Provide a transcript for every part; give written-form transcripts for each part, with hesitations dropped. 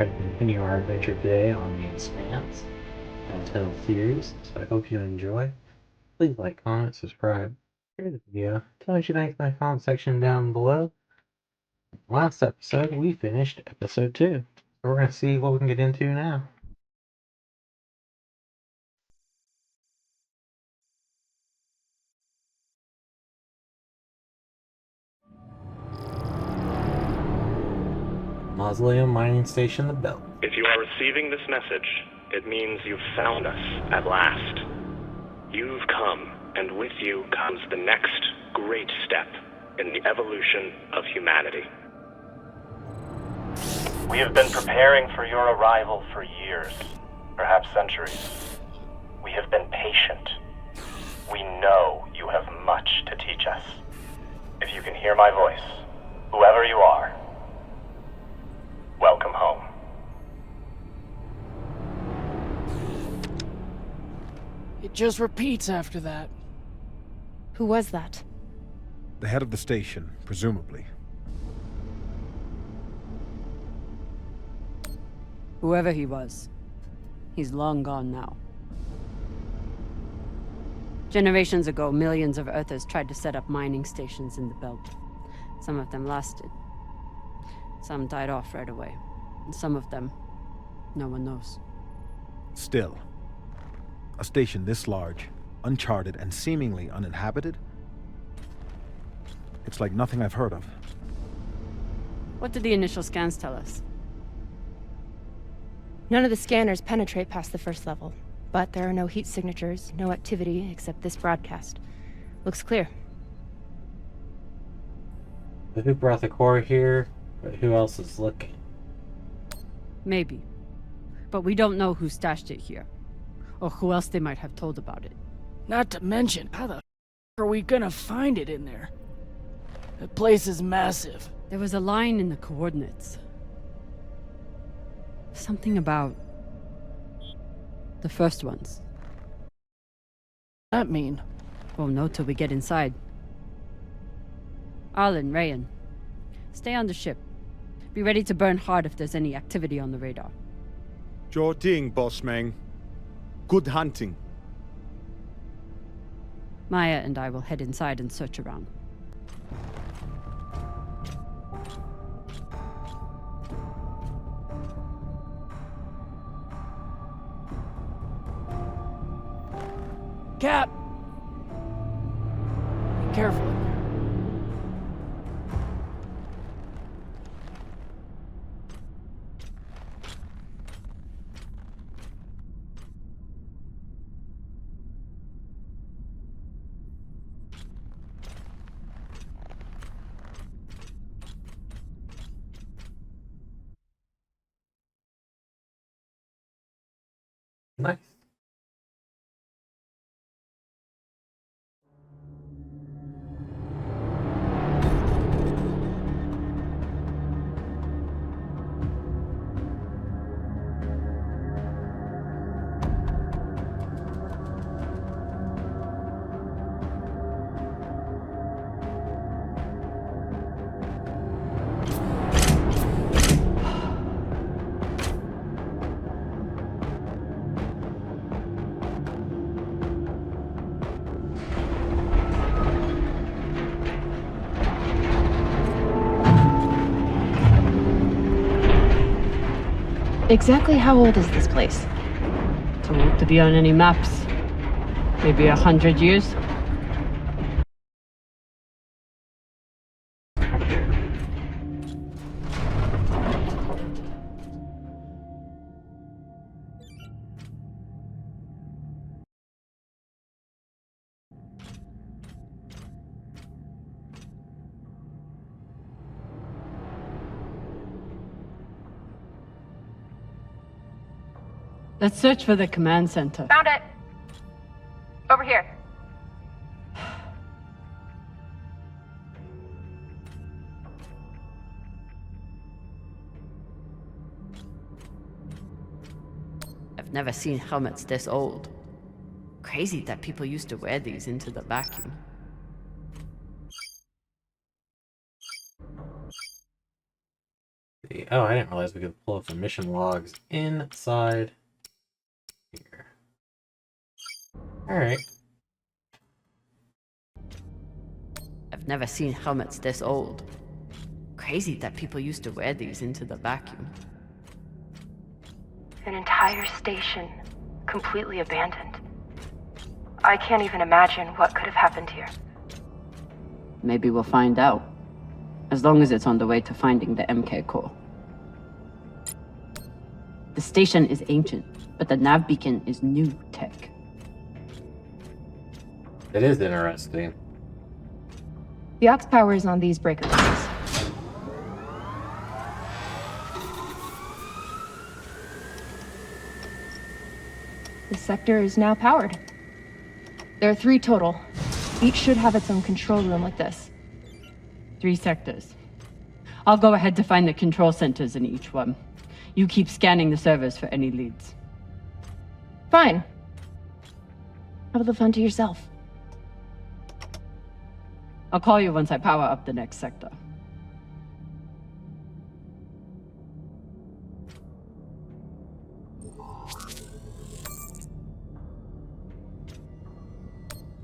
going to continue our adventure today on the Expanse Telltale series, so I hope you enjoy. Please like, comment, subscribe, share the video, tell me what you think in the comment section down below. Last episode, we finished episode 2, so we're going to see what we can get into now. Mausoleum Mining Station, The Belt. If you are receiving this message, it means you've found us at last. You've come, and with you comes the next great step in the evolution of humanity. We have been preparing for your arrival for years, perhaps centuries. We have been patient. We know you have much to teach us. If you can hear my voice, whoever you are, welcome home. It just repeats after that. Who was that? The head of the station, presumably. Whoever he was, he's long gone now. Generations ago, millions of Earthers tried to set up mining stations in the belt. Some of them lasted. Some died off right away. And some of them, no one knows. Still, a station this large, uncharted, and seemingly uninhabited? It's like nothing I've heard of. What did the initial scans tell us? None of the scanners penetrate past the first level, but there are no heat signatures, no activity except this broadcast. Looks clear. But who brought the core here? But who else is looking? Maybe. But we don't know who stashed it here. Or who else they might have told about it. Not to mention, how the are we gonna find it in there? The place is massive. There was a line in the coordinates. Something about the first ones. That mean? Won't know till we get inside. Arlen, Rayan, stay on the ship. Be ready to burn hard if there's any activity on the radar. Sure thing, boss man. Good hunting. Maya and I will head inside and search around. Cap! Be careful in there. Nice. Exactly how old is this place? Too old to be on any maps. Maybe 100 years? Let's search for the command center. Found it! Over here. I've never seen helmets this old. Crazy that people used to wear these into the vacuum. Yeah. Oh, I didn't realize we could pull up the mission logs inside here. Alright. I've never seen helmets this old. Crazy that people used to wear these into the vacuum. An entire station, completely abandoned. I can't even imagine what could have happened here. Maybe we'll find out. As long as it's on the way to finding the MK core. The station is ancient, but the nav beacon is new tech. It is interesting. The aux power is on these breaker plates. The sector is now powered. There are 3 total. Each should have its own control room like this. 3 sectors. I'll go ahead to find the control centers in each one. You keep scanning the servers for any leads. Fine. Have the fun to yourself. I'll call you once I power up the next sector.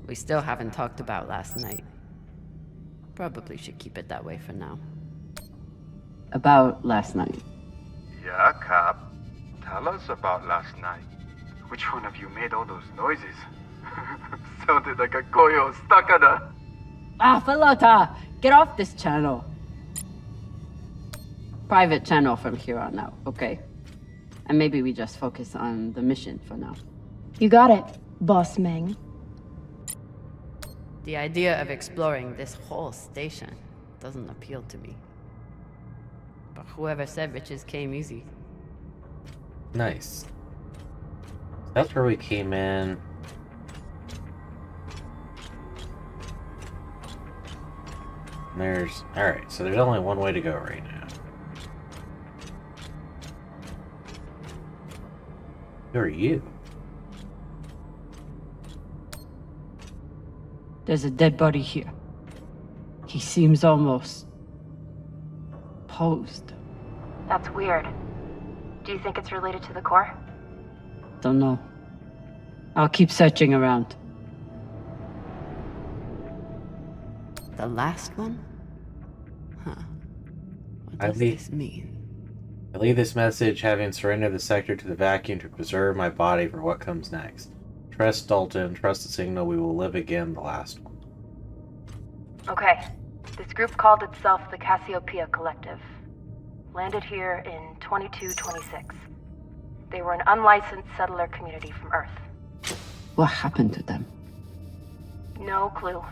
We still haven't talked about last night. Probably should keep it that way for now. About last night. Yeah, Cap. Tell us about last night. Which one of you made all those noises? Sounded like a koyo stuck on a... Ah, Falota! Get off this channel! Private channel from here on out, okay? And maybe we just focus on the mission for now. You got it, Boss Meng. The idea of exploring this whole station doesn't appeal to me. But whoever said riches came easy. Nice. That's where we came in. Alright, so there's only one way to go right now. Who are you? There's a dead body here. He seems almost... posed. That's weird. Do you think it's related to the core? Don't know. I'll keep searching around. The last one? Huh. What does this mean? I leave this message having surrendered the sector to the vacuum to preserve my body for what comes next. Trust Dalton, trust the signal, we will live again, the last one. Okay. This group called itself the Cassiopeia Collective. Landed here in 2226. They were an unlicensed settler community from Earth. What happened to them? No clue.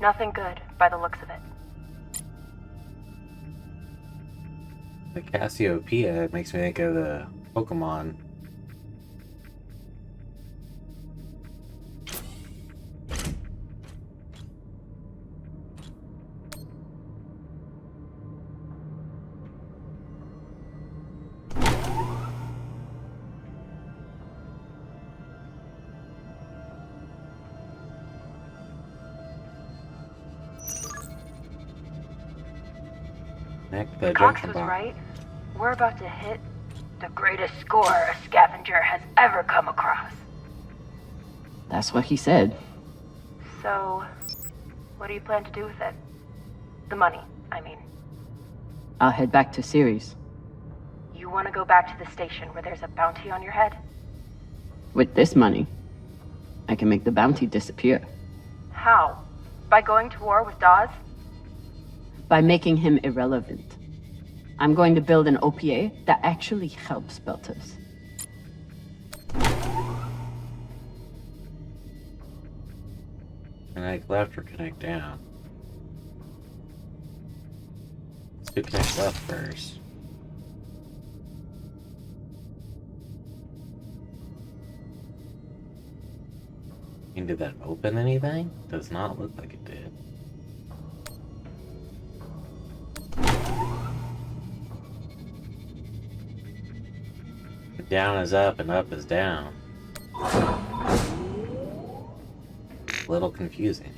Nothing good, by the looks of it. The Cassiopeia makes me think of the Pokemon. The Cox junction was box. right. We're about to hit the greatest score a scavenger has ever come across. That's what he said. So, what do you plan to do with it? The money, I mean. I'll head back to Ceres. You want to go back to the station where there's a bounty on your head? With this money, I can make the bounty disappear. How? By going to war with Dawes? By making him irrelevant. I'm going to build an OPA that actually helps Belters. Connect left or connect down? Let's do connect left first. And did that open anything? Does not look like it did. Down is up and up is down. A little confusing.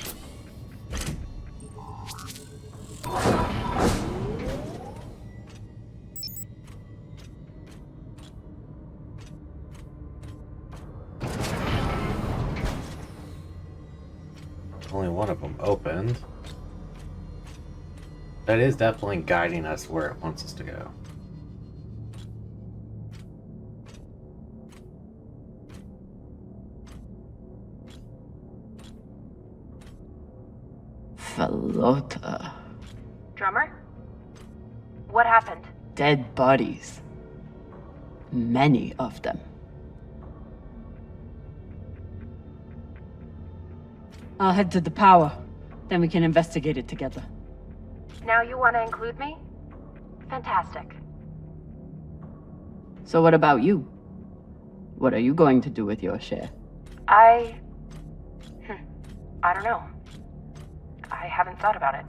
Only one of them opened. That is definitely guiding us where it wants us to go. Falota. Drummer? What happened? Dead bodies. Many of them. I'll head to the power. Then we can investigate it together. Now you want to include me? Fantastic. So what about you? What are you going to do with your share? I don't know. I haven't thought about it.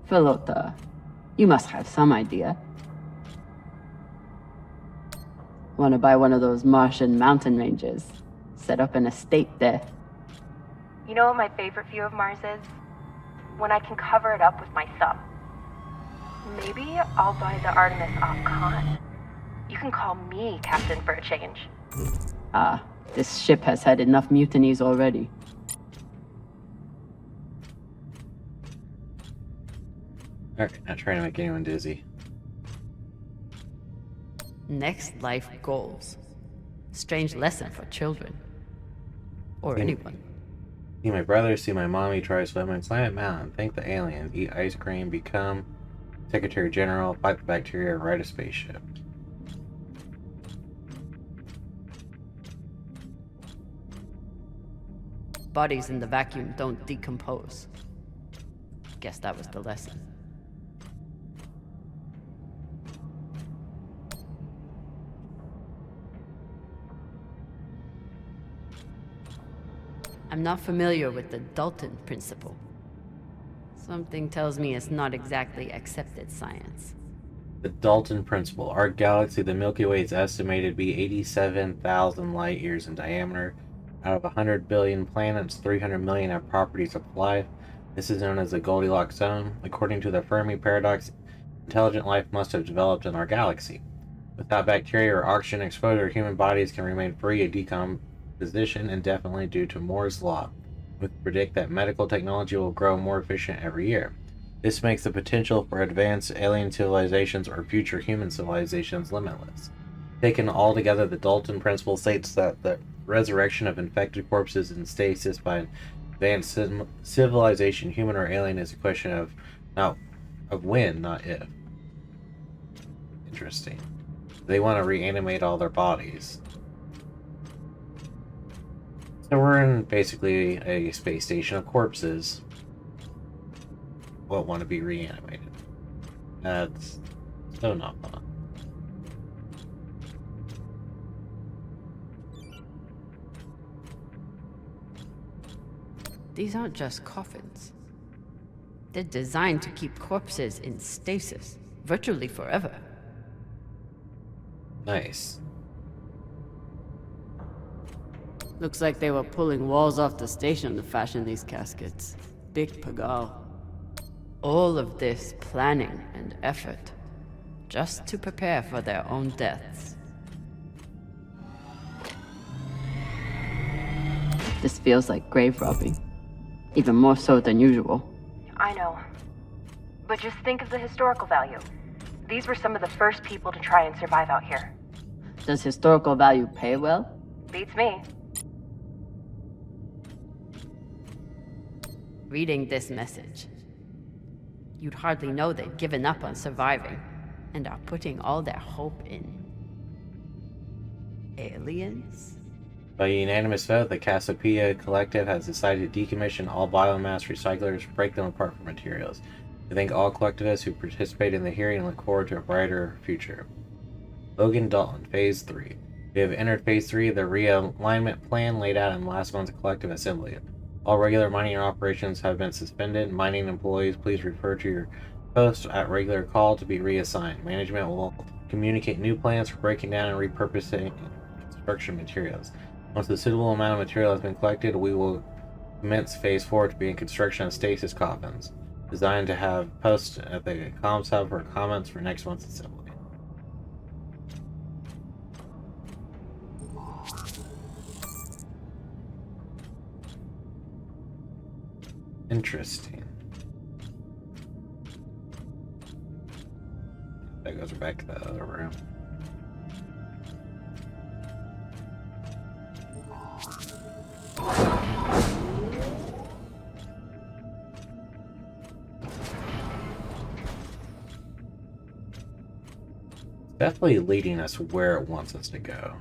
Falota, you must have some idea. Want to buy one of those Martian mountain ranges? Set up an estate there. You know what my favorite view of Mars is? When I can cover it up with my thumb. Maybe I'll buy the Artemis off Khan. You can call me captain for a change. Ah, this ship has had enough mutinies already. Alright, not trying to make anyone dizzy. Next life goals. Strange lesson for children. Or anyone. See my brother, see my mommy, try swimming, climb a mountain, thank the aliens, eat ice cream, become Secretary General, fight the bacteria, ride a spaceship. Bodies in the vacuum don't decompose. Guess that was the lesson. I'm not familiar with the Dalton principle. Something tells me it's not exactly accepted science. The Dalton principle. Our galaxy, the Milky Way, is estimated to be 87,000 light years in diameter. Out of 100 billion planets, 300 million have properties of life. This is known as the Goldilocks zone. According to the Fermi paradox, intelligent life must have developed in our galaxy. Without bacteria or oxygen exposure, human bodies can remain free of decomposition indefinitely due to Moore's law. We predict that medical technology will grow more efficient every year. This makes the potential for advanced alien civilizations or future human civilizations limitless. Taken all together, the Dalton principle states that the resurrection of infected corpses in stasis by advanced civilization, human or alien, is a question of when, not if. Interesting. They want to reanimate all their bodies. So we're in basically a space station of corpses that want to be reanimated. That's so not fun. These aren't just coffins. They're designed to keep corpses in stasis, virtually forever. Nice. Looks like they were pulling walls off the station to fashion these caskets. Big pagal. All of this planning and effort, just to prepare for their own deaths. This feels like grave robbing. Even more so than usual. I know. But just think of the historical value. These were some of the first people to try and survive out here. Does historical value pay well? Beats me. Reading this message, you'd hardly know they've given up on surviving and are putting all their hope in aliens? By unanimous vote, the Cassiopeia Collective has decided to decommission all biomass recyclers, break them apart for materials. We thank all collectivists who participated in the hearing and look forward to a brighter future. Logan Dalton, Phase 3. We have entered Phase 3 of the realignment plan laid out in last month's collective assembly. All regular mining operations have been suspended. Mining employees, please refer to your post at regular call to be reassigned. Management will communicate new plans for breaking down and repurposing construction materials. Once a suitable amount of material has been collected, we will commence Phase 4 to begin construction of stasis coffins, designed to have posts at the comms hub for comments for next month's assembly. Interesting. That goes back to the other room. Definitely leading us where it wants us to go.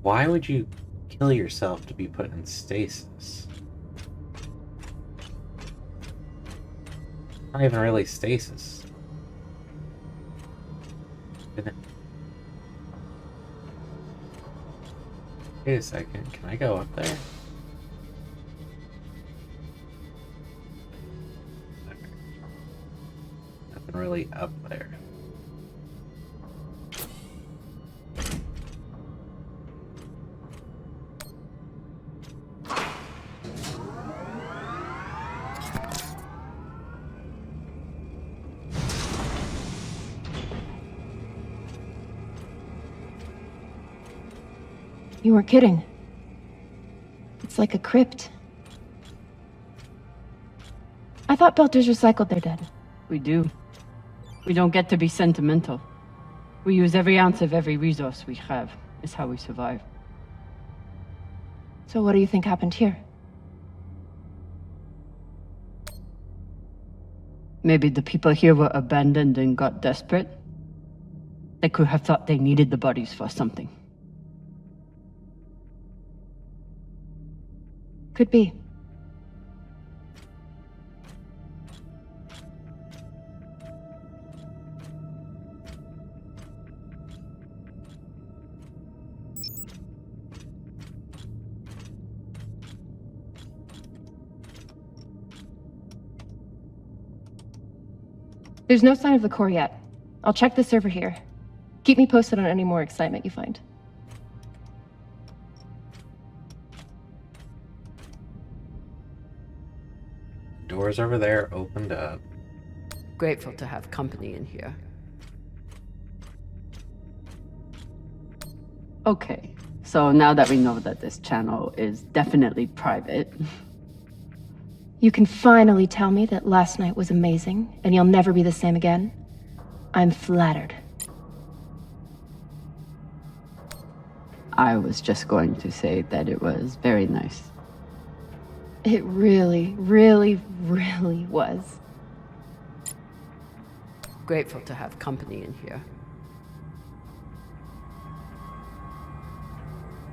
Why would you kill yourself to be put in stasis? Not even really stasis. Wait a second, can I go up there? Nothing really up there. You weren't kidding. It's like a crypt. I thought Belters recycled their dead. We do. We don't get to be sentimental. We use every ounce of every resource we have. It's how we survive. So what do you think happened here? Maybe the people here were abandoned and got desperate. They could have thought they needed the bodies for something. Could be. There's no sign of the core yet. I'll check the server here. Keep me posted on any more excitement you find. Doors over there opened up. Grateful to have company in here. Okay, so now that we know that this channel is definitely private, You can finally tell me that last night was amazing, and you'll never be the same again? I'm flattered. I was just going to say that it was very nice. It really, really, really was. Grateful to have company in here.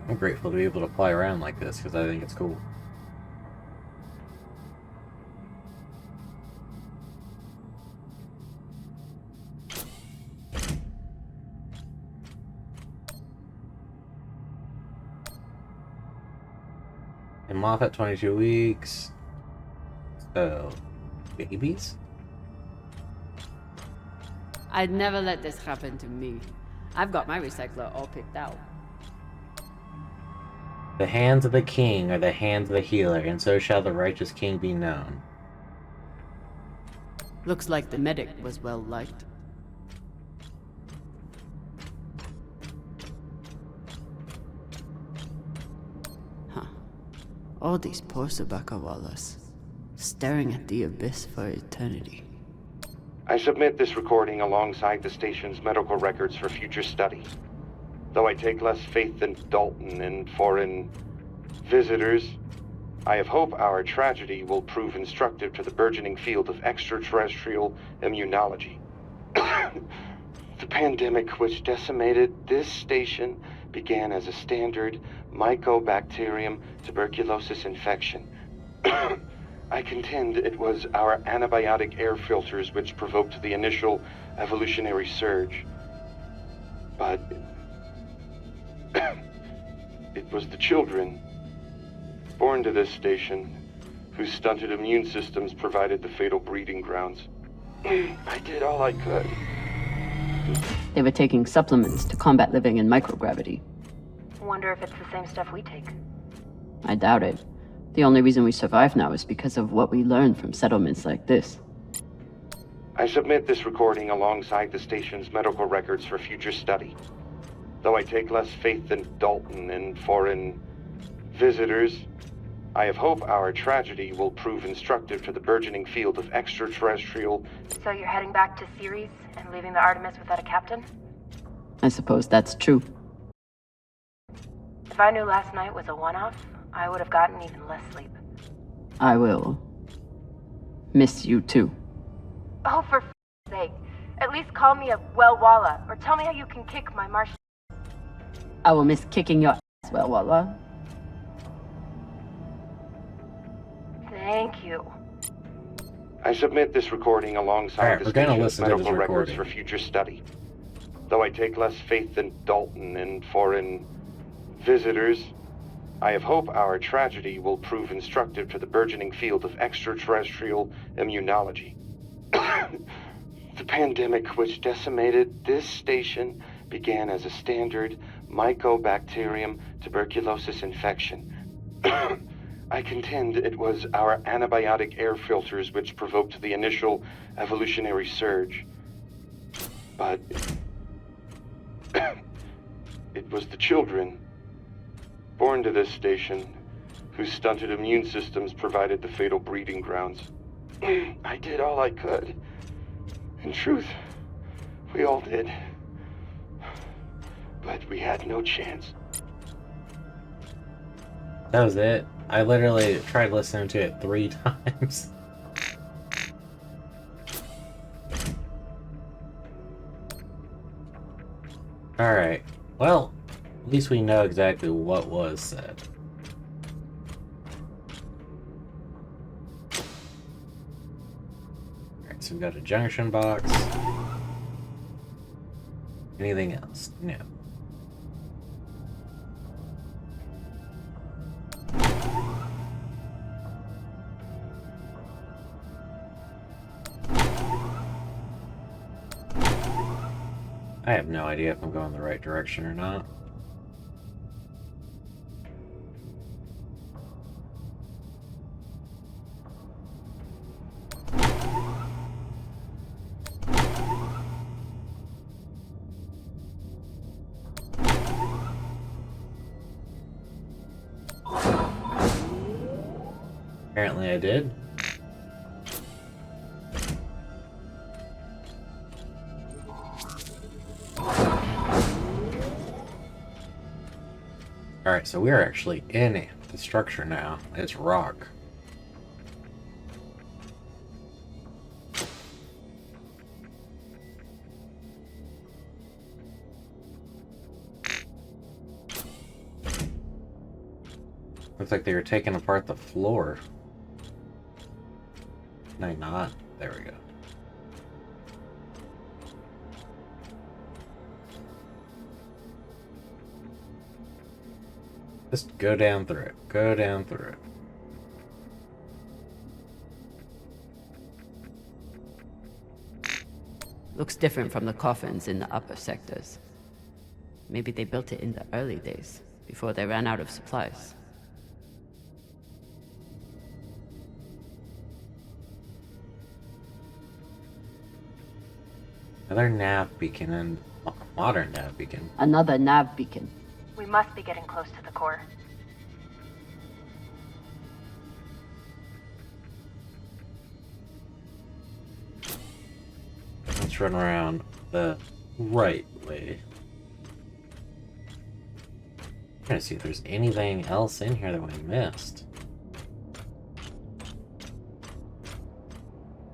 I'm grateful to be able to fly around like this because I think it's cool. And Moffat 22 weeks. So, babies? I'd never let this happen to me. I've got my recycler all picked out. The hands of the king are the hands of the healer, and so shall the righteous king be known. Looks like the medic was well liked. All these poor Sabakawalas, staring at the abyss for eternity. I submit this recording alongside the station's medical records for future study. Though I take less faith than Dalton in foreign visitors, I have hope our tragedy will prove instructive to the burgeoning field of extraterrestrial immunology. The pandemic which decimated this station began as a standard Mycobacterium tuberculosis infection. I contend it was our antibiotic air filters which provoked the initial evolutionary surge. But it was the children born to this station whose stunted immune systems provided the fatal breeding grounds. I did all I could. They were taking supplements to combat living in microgravity. Wonder if it's the same stuff we take. I doubt it. The only reason we survive now is because of what we learned from settlements like this. I submit this recording alongside the station's medical records for future study. Though I take less faith than Dalton in foreign visitors. I have hope our tragedy will prove instructive to the burgeoning field of extraterrestrial. So you're heading back to Ceres and leaving the Artemis without a captain? I suppose that's true. If I knew last night was a one-off, I would have gotten even less sleep. I will miss you too. Oh, for sake. At least call me a well-walla, or tell me how you can kick my Martian. I will miss kicking your ass, well, Walla. Thank you. I submit this recording alongside Alright, the we're gonna station's listen to medical this records recording. for future study. Though I take less faith in Dalton and foreign visitors, I have hope our tragedy will prove instructive to the burgeoning field of extraterrestrial immunology. The pandemic which decimated this station began as a standard Mycobacterium tuberculosis infection. I contend it was our antibiotic air filters which provoked the initial evolutionary surge. But it was the children born to this station whose stunted immune systems provided the fatal breeding grounds. I did all I could. In truth, we all did. But we had no chance. That was it. I literally tried listening to it 3 times. Alright. Well, at least we know exactly what was said. Alright, so we've got a junction box. Anything else? No. I have no idea if I'm going the right direction or not. Apparently I did. Alright, so we are actually in the structure now. It's rock. Looks like they were taking apart the floor. No, not. There we go. Just go down through it. Go down through it. Looks different from the coffins in the upper sectors. Maybe they built it in the early days, before they ran out of supplies. Another nav beacon and modern nav beacon. Another nav beacon. We must be getting close to the core. Let's run around the right way. I'm trying to see if there's anything else in here that we missed.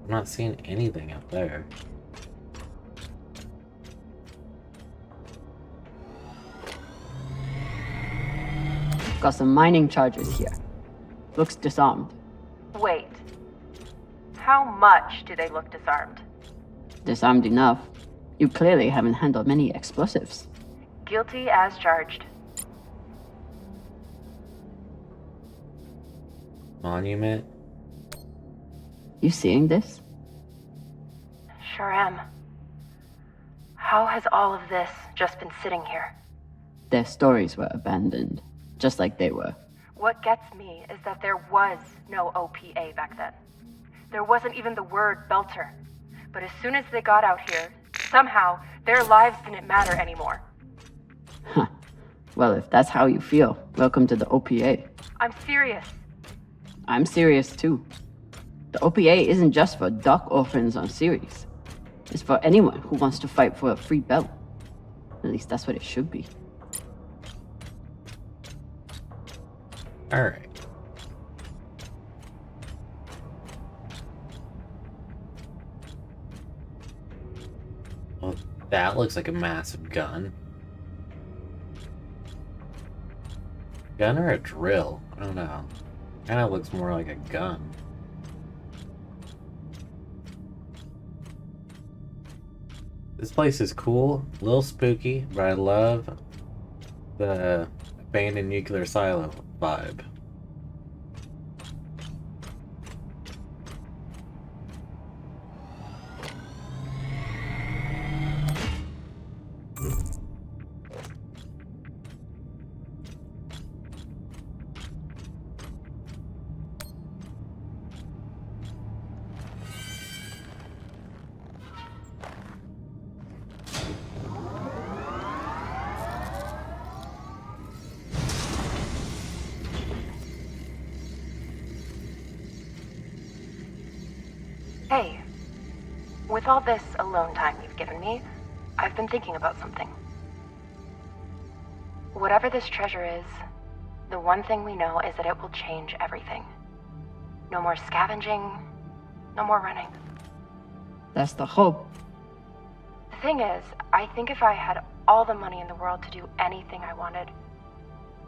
I'm not seeing anything up there. Got some mining charges here. Looks disarmed. Wait. How much do they look disarmed? Disarmed enough. You clearly haven't handled many explosives. Guilty as charged. Monument? You seeing this? Sure am. How has all of this just been sitting here? Their stories were abandoned, just like they were. What gets me is that there was no OPA back then. There wasn't even the word Belter. But as soon as they got out here, somehow their lives didn't matter anymore. Huh. Well, if that's how you feel, welcome to the OPA. I'm serious. I'm serious too. The OPA isn't just for doc orphans on Ceres. It's for anyone who wants to fight for a free belt. At least that's what it should be. Alright. Well, that looks like a massive gun. Gun or a drill? I don't know. Kinda looks more like a gun. This place is cool, a little spooky, but I love the abandoned nuclear silo vibe. Hey, with all this alone time you've given me, I've been thinking about something. Whatever this treasure is, the one thing we know is that it will change everything. No more scavenging, no more running. That's the hope. The thing is, I think if I had all the money in the world to do anything I wanted,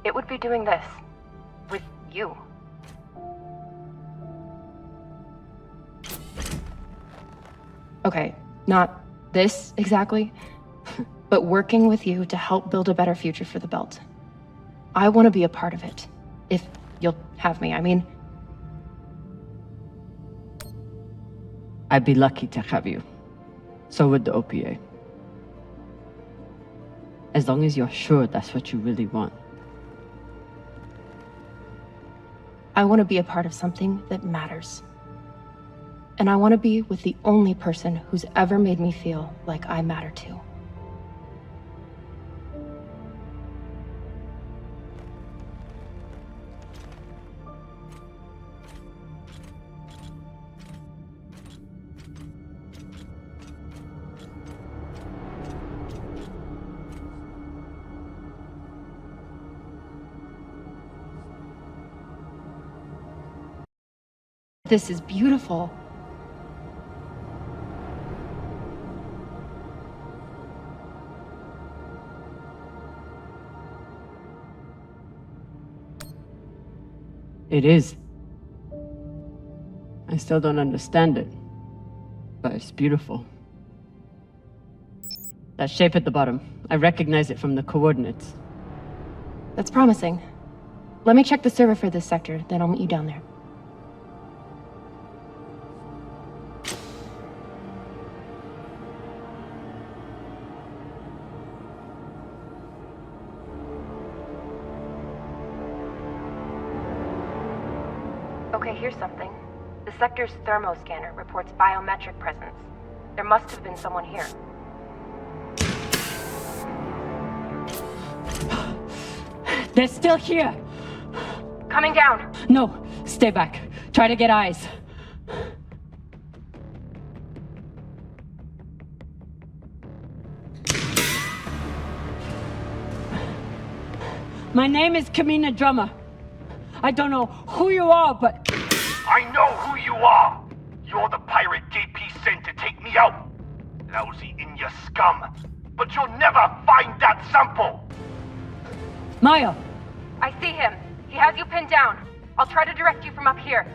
it would be doing this. With you. Okay, not this exactly, but working with you to help build a better future for the Belt. I want to be a part of it. If you'll have me, I mean. I'd be lucky to have you. So would the OPA. As long as you're sure that's what you really want. I want to be a part of something that matters. And I want to be with the only person who's ever made me feel like I matter too. This is beautiful. It is. I still don't understand it, but it's beautiful. That shape at the bottom, I recognize it from the coordinates. That's promising. Let me check the server for this sector, then I'll meet you down there. Okay, here's something. The sector's thermoscanner reports biometric presence. There must have been someone here. They're still here! Coming down! No, stay back. Try to get eyes. My name is Kamina Drummer. I don't know who you are, but... I know who you are! You're the pirate JP sent to take me out! Lousy in your scum! But you'll never find that sample! Maya! I see him. He has you pinned down. I'll try to direct you from up here.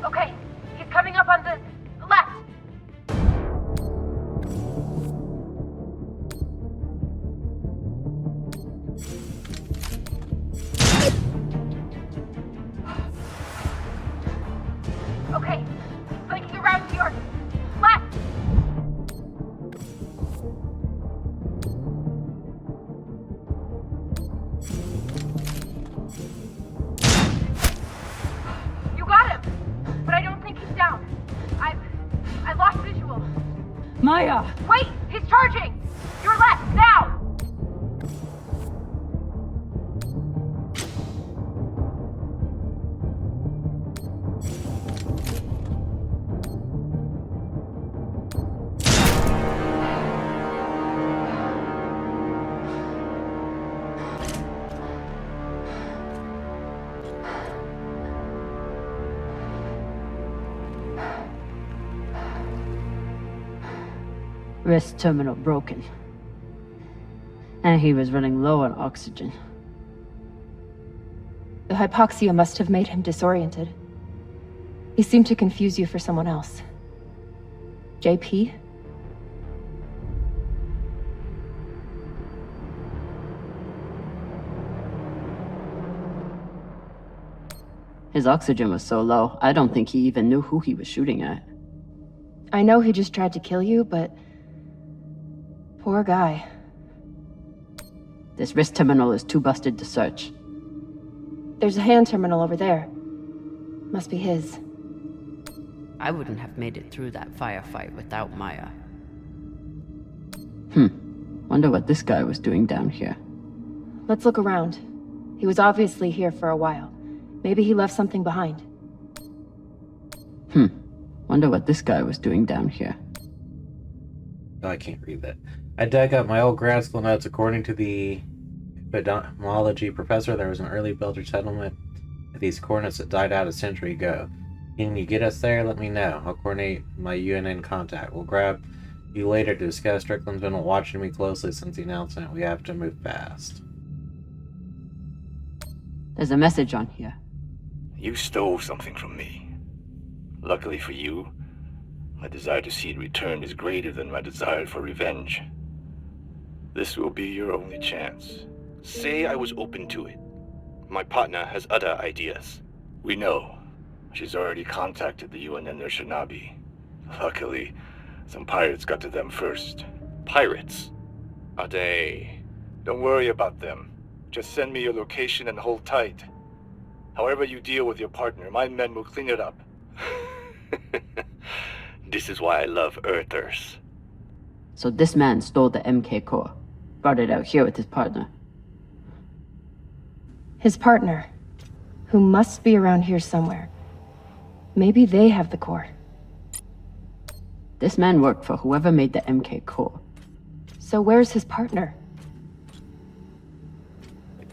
Okay, he's coming up on the left. Okay, flanking around to your left. You got him, but I don't think he's down. I lost visual. Maya! Wait, he's charging. Your left now. Wrist terminal broken. And he was running low on oxygen. The hypoxia must have made him disoriented. He seemed to confuse you for someone else. JP? His oxygen was so low, I don't think he even knew who he was shooting at. I know he just tried to kill you, but... poor guy. This wrist terminal is too busted to search. There's a hand terminal over there. Must be his. I wouldn't have made it through that firefight without Maya. Wonder what this guy was doing down here. Let's look around. He was obviously here for a while. Maybe he left something behind. Wonder what this guy was doing down here. Oh, I can't read that. I dug up my old grad school notes. According to the epidemiology professor, there was an early builder settlement at these coordinates that died out a century ago. Can you get us there? Let me know. I'll coordinate my UNN contact. We'll grab you later to discuss. Strickland's been watching me closely since the announcement. We have to move fast. There's a message on here. You stole something from me. Luckily for you, my desire to see it returned is greater than my desire for revenge. This will be your only chance. Say I was open to it. My partner has other ideas. We know. She's already contacted the UN and their Shinabi. Luckily, some pirates got to them first. Pirates? Are they? Don't worry about them. Just send me your location and hold tight. However you deal with your partner, my men will clean it up. This is why I love Earthers. So this man stole the MK core. Brought it out here with his partner. His partner, who must be around here somewhere. Maybe they have the core. This man worked for whoever made the MK core. So where's his partner?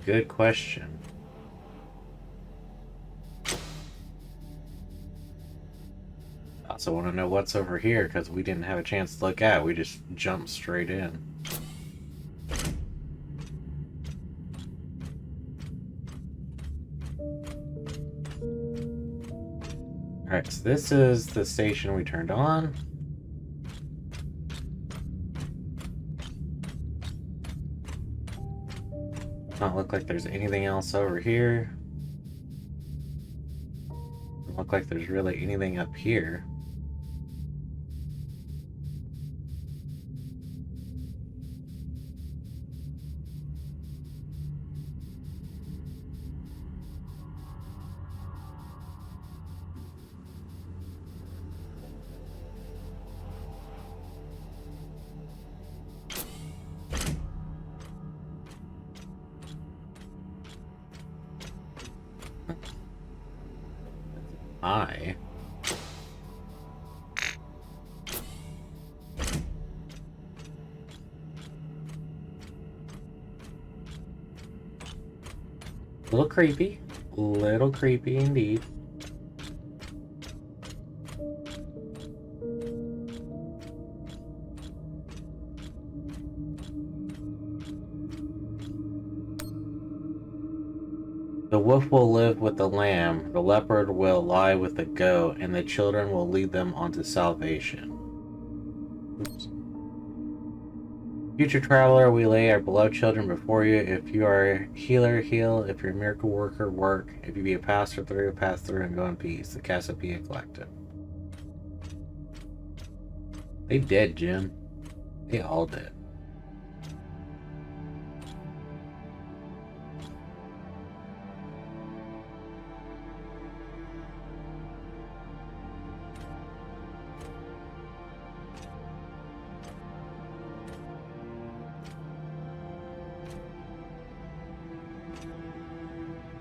Good question. I also want to know what's over here, because we didn't have a chance to look at. We just jumped straight in. Alright, so this is the station we turned on. Not look like there's anything else over here. Doesn't look like there's really anything up here. I. Little creepy. Little creepy indeed. The wolf will live with the lamb, the leopard will lie with the goat, and the children will lead them onto salvation. Oops. Future traveler, we lay our beloved children before you. If you are a healer, heal. If you're a miracle worker, work. If you be a pastor through, pass through and go in peace. The Cassiopeia Collective. They did, Jim. They all did.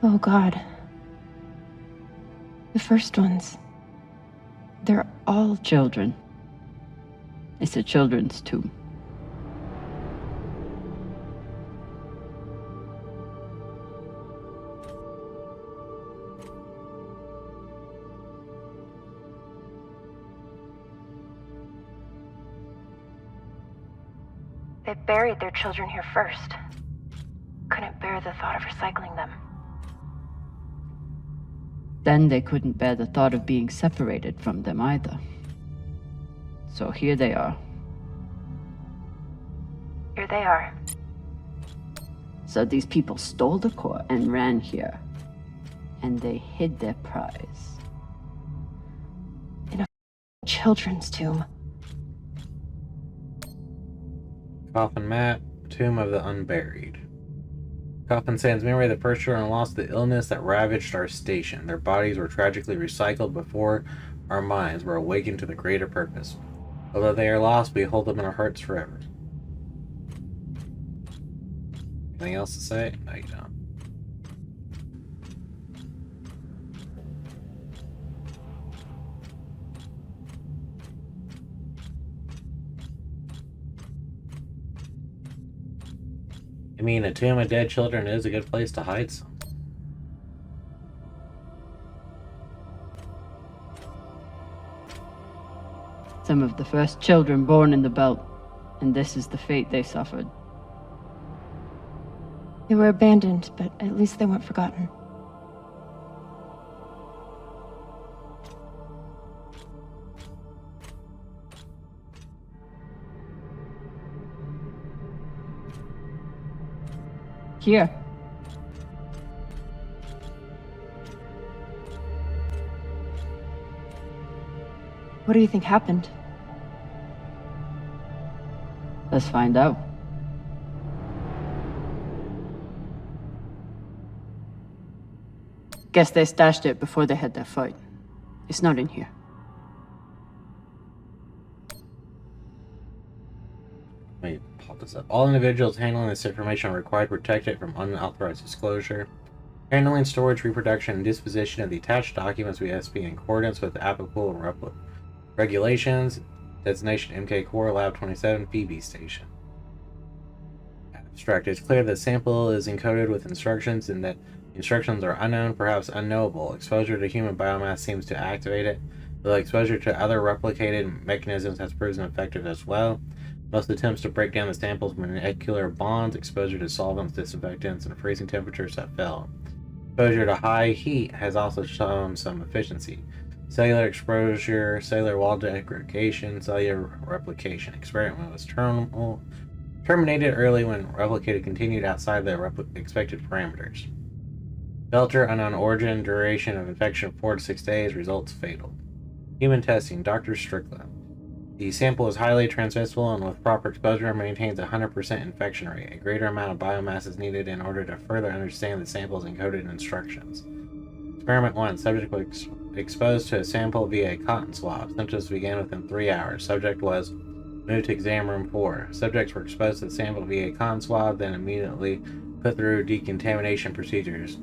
Oh God. The first ones. They're all Children. It's a children's tomb. They buried their children here first. Couldn't bear the thought of recycling them. Then they couldn't bear the thought of being separated from them either. So here they are. Here they are. So these people stole the core and ran here. And they hid their prize. In a children's tomb. Coffin map, Tomb of the Unburied. Coffin stands memory of the first children lost to the illness that ravaged our station. Their bodies were tragically recycled before our minds were awakened to the greater purpose. Although they are lost, we hold them in our hearts forever. Anything else to say? No, you don't. I mean, a tomb of dead children is a good place to hide some. Some of the first children born in the belt, and this is the fate they suffered. They were abandoned, but at least they weren't forgotten. Here. What do you think happened? Let's find out. Guess they stashed it before they had their fight. It's not in here. Let me pop this up. All individuals handling this information are required to protect it from unauthorized disclosure. Handling, storage, reproduction, and disposition of the attached documents must be in accordance with the applicable regulations. Designation MK Core Lab 27 PB Station. Abstract. It's clear that the sample is encoded with instructions and that instructions are unknown, perhaps unknowable. Exposure to human biomass seems to activate it, though exposure to other replicated mechanisms has proven effective as well. Most attempts to break down the sample's molecular bonds, exposure to solvents, disinfectants, and freezing temperatures have failed. Exposure to high heat has also shown some efficiency. Cellular exposure, cellular wall degradation, cellular replication. Experiment was terminated early when replicated continued outside the expected parameters. Filter, unknown origin, duration of infection 4 to 6 days, results fatal. Human testing, Dr. Strickland. The sample is highly transmissible and with proper exposure maintains a 100% infection rate. A greater amount of biomass is needed in order to further understand the sample's encoded instructions. Experiment 1. Subject was exposed to a sample via a cotton swab. Symptoms began within 3 hours. Subject was moved to exam room 4. Subjects were exposed to the sample via a cotton swab, then immediately put through decontamination procedures.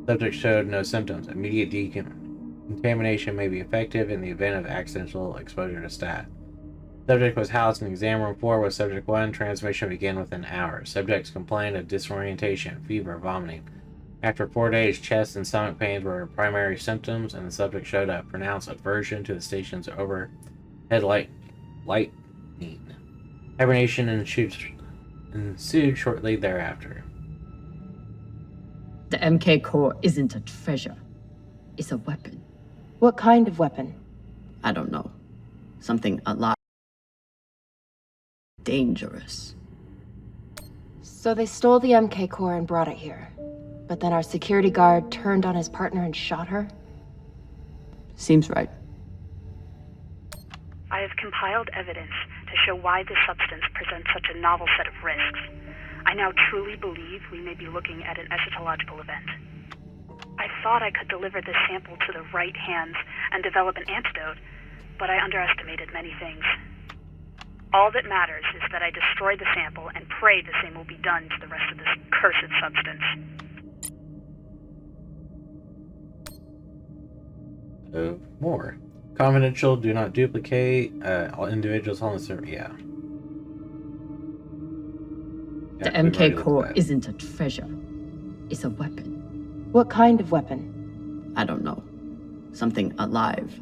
Subject showed no symptoms. Immediate decontamination may be effective in the event of accidental exposure to stat. Subject was housed in exam room 4 with subject 1. Transmission began within hours. Subjects complained of disorientation, fever, vomiting. After 4 days, chest and stomach pains were primary symptoms, and the subject showed a pronounced aversion to the station's overhead lightning. Hibernation ensued shortly thereafter. The MK core isn't a treasure. It's a weapon. What kind of weapon? I don't know. Something alive. Dangerous. So they stole the MK core and brought it here. But then our security guard turned on his partner and shot her? Seems right. I have compiled evidence to show why this substance presents such a novel set of risks. I now truly believe we may be looking at an eschatological event. I thought I could deliver this sample to the right hands and develop an antidote, but I underestimated many things. All that matters is that I destroy the sample and pray the same will be done to the rest of this cursed substance. More. Confidential, do not duplicate. All individuals on the server. Yeah. The MK core isn't a treasure. It's a weapon. What kind of weapon? I don't know. Something alive.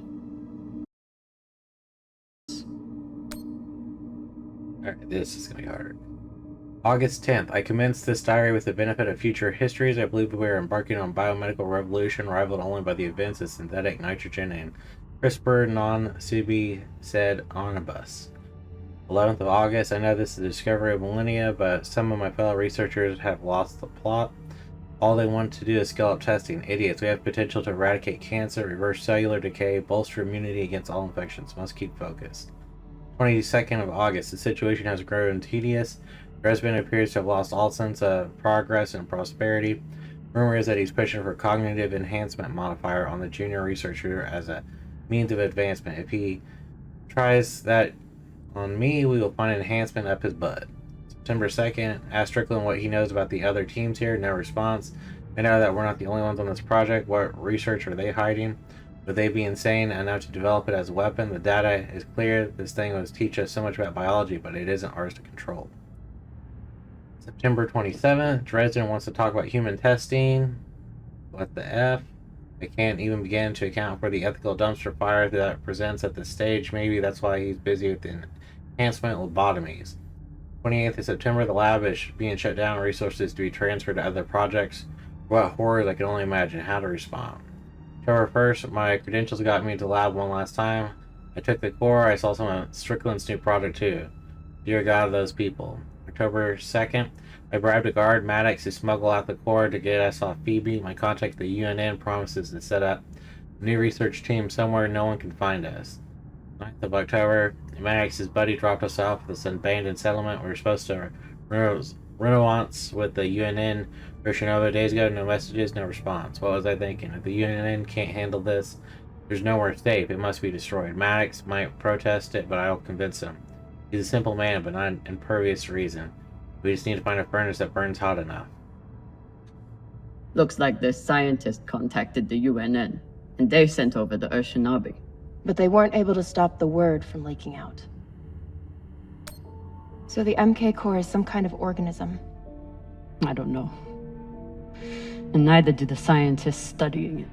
Alright, this is gonna be hard. August 10th. I commenced this diary with the benefit of future histories. I believe we are embarking on a biomedical revolution rivaled only by the advance of synthetic nitrogen and CRISPR non-CB said omnibus. 11th of August. I know this is the discovery of millennia, but some of my fellow researchers have lost the plot. All they want to do is scale up testing. Idiots. We have potential to eradicate cancer, reverse cellular decay, bolster immunity against all infections. Must keep focused. 22nd of August. The situation has grown tedious. Dresden appears to have lost all sense of progress and prosperity. Rumor is that he's pushing for cognitive enhancement modifier on the junior researcher as a means of advancement. If he tries that on me, we will find an enhancement up his butt. September 2nd, asked Strickland what he knows about the other teams here. No response. I know that we're not the only ones on this project. What research are they hiding? Would they be insane enough to develop it as a weapon? The data is clear. This thing will teach us so much about biology, but it isn't ours to control. September 27th, Dresden wants to talk about human testing. What the F? I can't even begin to account for the ethical dumpster fire that presents at this stage. Maybe that's why he's busy with the enhancement lobotomies. 28th of September, the lab is being shut down, resources to be transferred to other projects. What horrors, I can only imagine how to respond. October 1st, my credentials got me to the lab one last time. I took the core, I saw some of Strickland's new project too. Dear God of those people. October 2nd, I bribed a guard, Maddox, to smuggle out the core to get us off Phoebe. My contact at the UNN promises to set up a new research team somewhere no one can find us. 9th of October, Maddox's buddy dropped us off at this abandoned settlement. We were supposed to renouance with the UNN Roshanova days ago. No messages, no response. What was I thinking? If the UNN can't handle this, there's nowhere safe. It must be destroyed. Maddox might protest it, but I'll convince him. He's a simple man, but not impervious to reason. We just need to find a furnace that burns hot enough. Looks like this scientist contacted the UNN, and they sent over the Urshanabi. But they weren't able to stop the word from leaking out. So the MK core is some kind of organism. I don't know. And neither do the scientists studying it.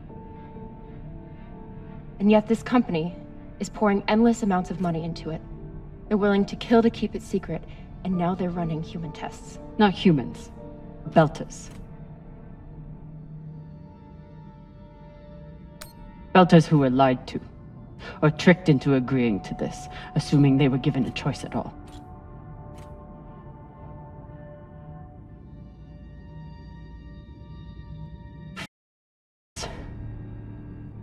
And yet this company is pouring endless amounts of money into it. They're willing to kill to keep it secret, and now they're running human tests. Not humans. Belters. Belters who were lied to, or tricked into agreeing to this, assuming they were given a choice at all.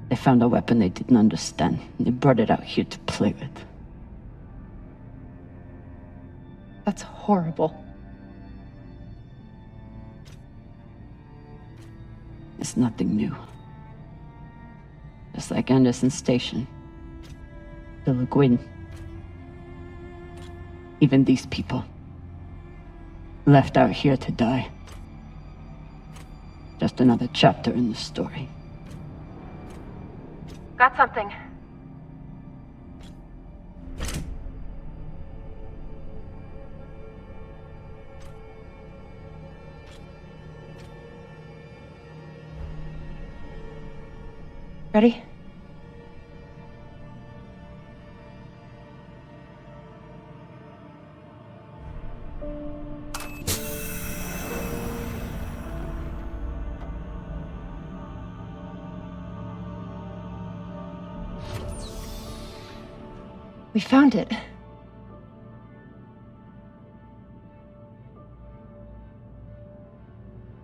They found a weapon they didn't understand, and they brought it out here to play with. That's horrible. It's nothing new. Just like Anderson Station. The Le Guin. Even these people. Left out here to die. Just another chapter in the story. Got something. Ready? We found it.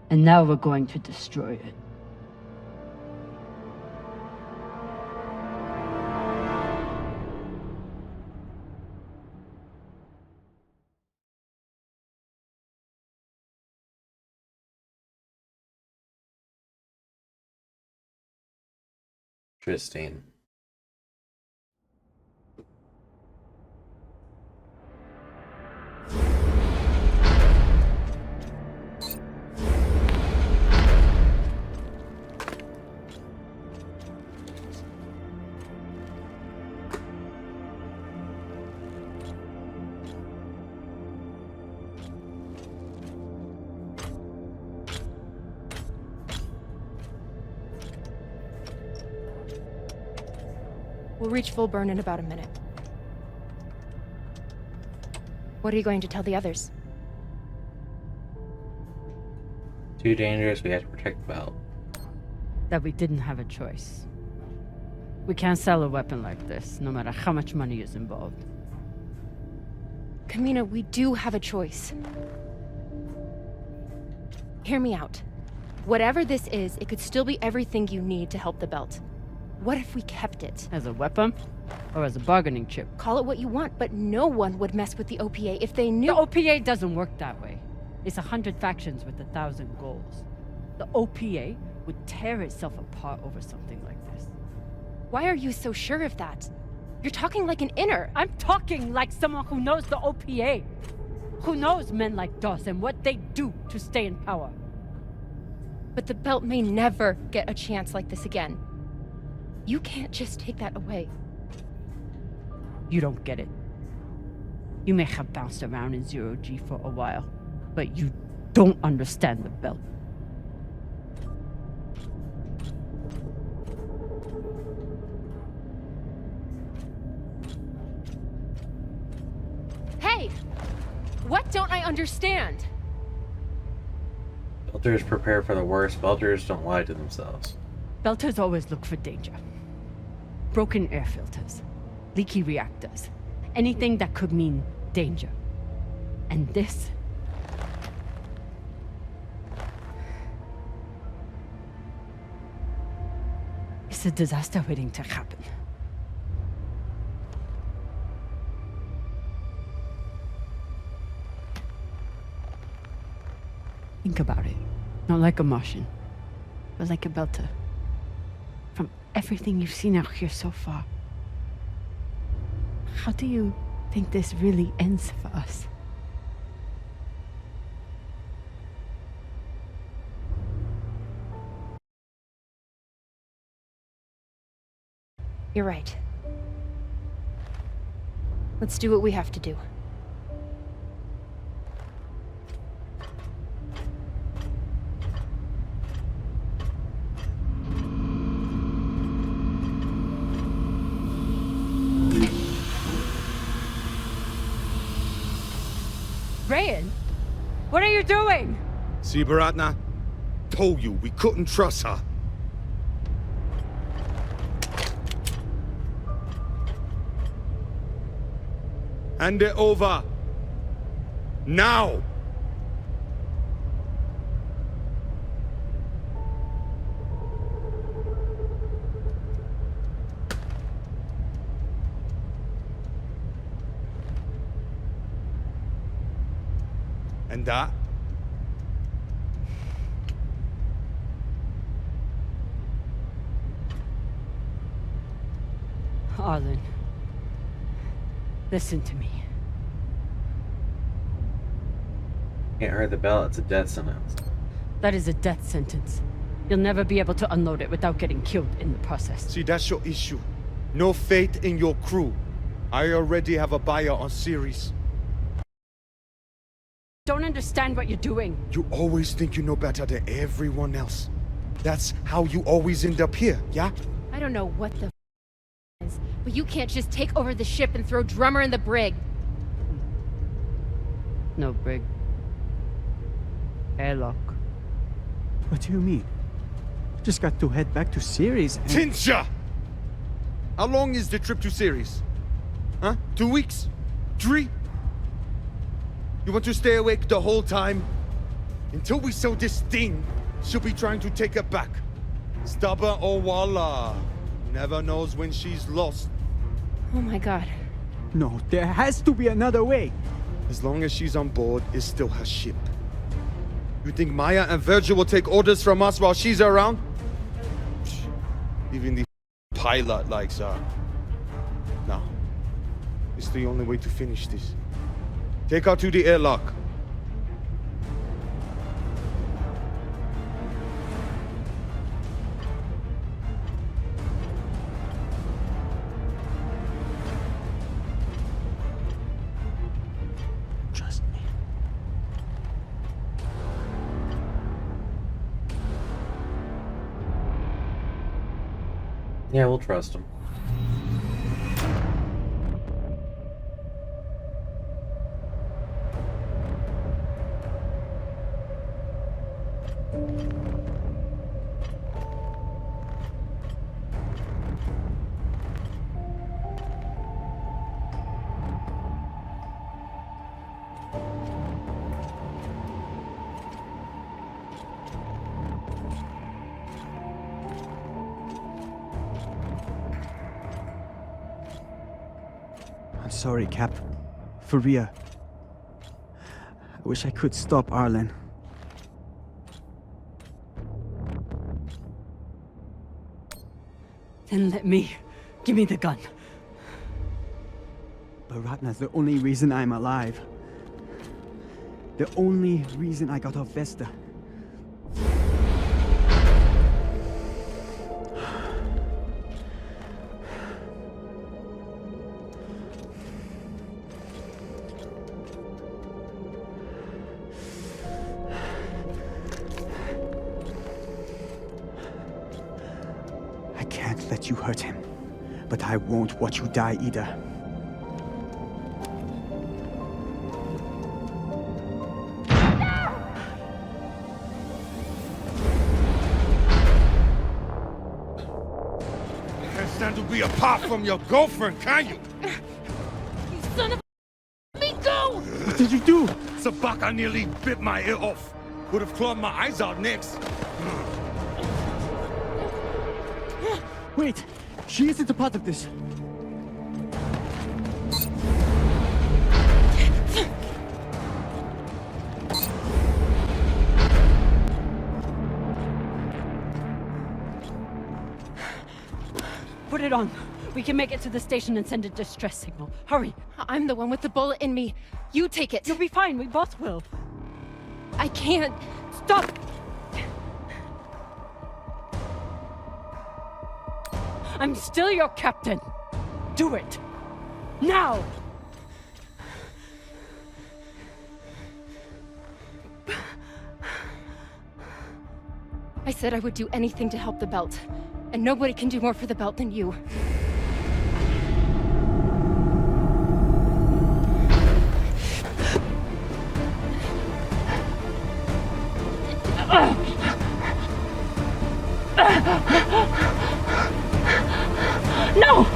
And now we're going to destroy it. Interesting. We'll reach full burn in about a minute. What are you going to tell the others? Too dangerous, we have to protect the belt. That we didn't have a choice. We can't sell a weapon like this, no matter how much money is involved. Kamina, we do have a choice. Hear me out. Whatever this is, it could still be everything you need to help the belt. What if we kept it? As a weapon? Or as a bargaining chip? Call it what you want, but no one would mess with the OPA if they knew— The OPA doesn't work that way. It's 100 factions with 1,000 goals. The OPA would tear itself apart over something like this. Why are you so sure of that? You're talking like an inner. I'm talking like someone who knows the OPA. Who knows men like Doss and what they do to stay in power. But the belt may never get a chance like this again. You can't just take that away. You don't get it. You may have bounced around in zero-G for a while, but you don't understand the belt. Hey! What don't I understand? Belters prepare for the worst. Belters don't lie to themselves. Belters always look for danger. Broken air filters, leaky reactors, anything that could mean danger. And this? It's a disaster waiting to happen. Think about it. Not like a Martian, but like a Belter. From everything you've seen out here so far, how do you think this really ends for us? You're right. Let's do what we have to do. Rayan, what are you doing? See, Baratna? Told you we couldn't trust her. Hand it over. Now! And that? Arlen, listen to me. Can't hurt the belt, it's a death sentence. That is a death sentence. You'll never be able to unload it without getting killed in the process. See, that's your issue. No faith in your crew. I already have a buyer on Ceres. Don't understand what you're doing. You always think you know better than everyone else. That's how you always end up here, yeah? I don't know what the is, but you can't just take over the ship and throw Drummer in the brig. No brig. Airlock. What do you mean? Just got to head back to Ceres and— Tinsha! How long is the trip to Ceres? Huh? 2 weeks? 3? You want to stay awake the whole time? Until we sell this thing, she'll be trying to take it back. Stubborn or Walla. Never knows when she's lost. Oh my god. No, there has to be another way. As long as she's on board, it's still her ship. You think Maya and Virgil will take orders from us while she's around? Even the pilot likes her. No. It's the only way to finish this. Take her to the airlock. Trust me. Yeah, we'll trust him. I'm sorry, Cap. For real. I wish I could stop Arlen. Then let me. Give me the gun. Baratna's the only reason I'm alive. The only reason I got off Vesta. I can't let you hurt him, but I won't watch you die either. Stand to be apart from your girlfriend, can you? You son of a... Me go! What did you do? Sabaka nearly bit my ear off. Would have clawed my eyes out next. Wait! She isn't a part of this. Put it on. We can make it to the station and send a distress signal. Hurry. I'm the one with the bullet in me. You take it. You'll be fine. We both will. I can't. Stop! I'm still your captain. Do it. Now! I said I would do anything to help the belt. And nobody can do more for the belt than you. No!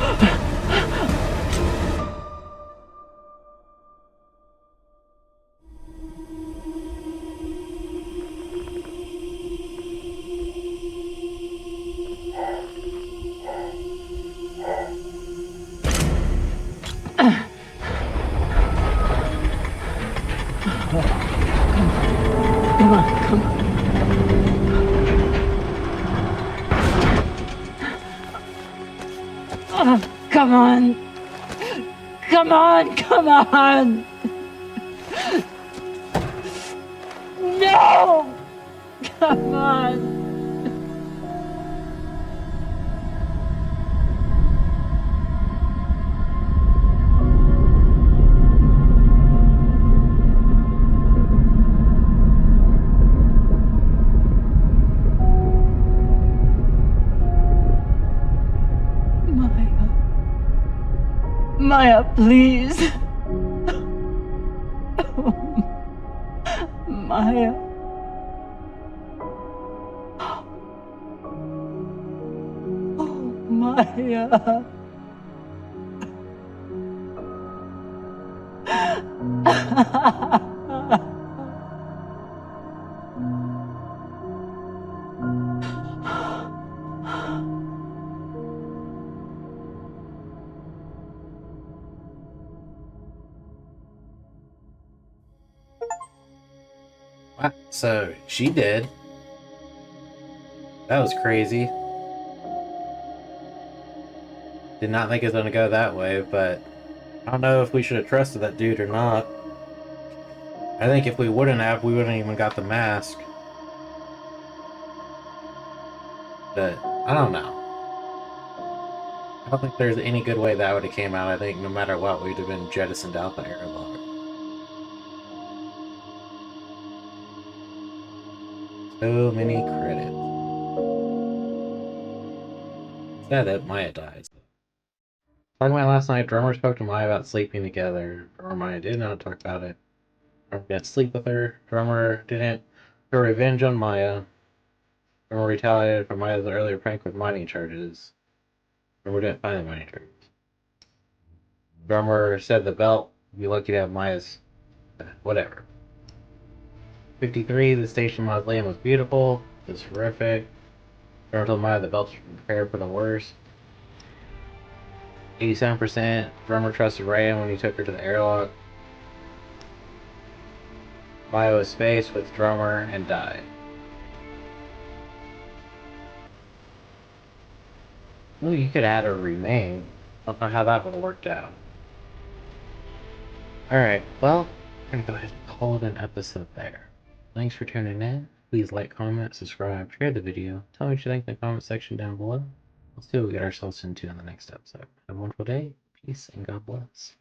Come on, come on. Oh, come on. Come on, come on. No! Come on. Maya, please. Maya. Oh, Maya. Wow, so she did. That was crazy. Did not think it was gonna go that way, but I don't know if we should have trusted that dude or not. I think if we wouldn't have, we wouldn't even got the mask. But I don't know. I don't think there's any good way that would have came out. I think no matter what, we'd have been jettisoned out the airlock. So many credits. Sad that Maya dies. Talking about last night, Drummer spoke to Maya about sleeping together. Drummer Maya did not talk about it. Drummer didn't sleep with her. Drummer didn't get revenge on Maya. Drummer retaliated for Maya's earlier prank with mining charges. Drummer didn't find the mining charges. Drummer said the belt would be lucky to have Maya's... whatever. 53, the station mausoleum was beautiful. It was horrific. Drummer told Maya the belt's prepared for the worst. 87%. Drummer trusted Raya when he took her to the airlock. Maya was spaced with Drummer and died. Well, you could add a remain. I don't know how that would have worked out. Alright, well, I'm gonna go ahead and call it an episode there. Thanks for tuning in. Please like, comment, subscribe, share the video. Tell me what you think in the comment section down below. Let's see what we get ourselves into in the next episode. Have a wonderful day. Peace and God bless.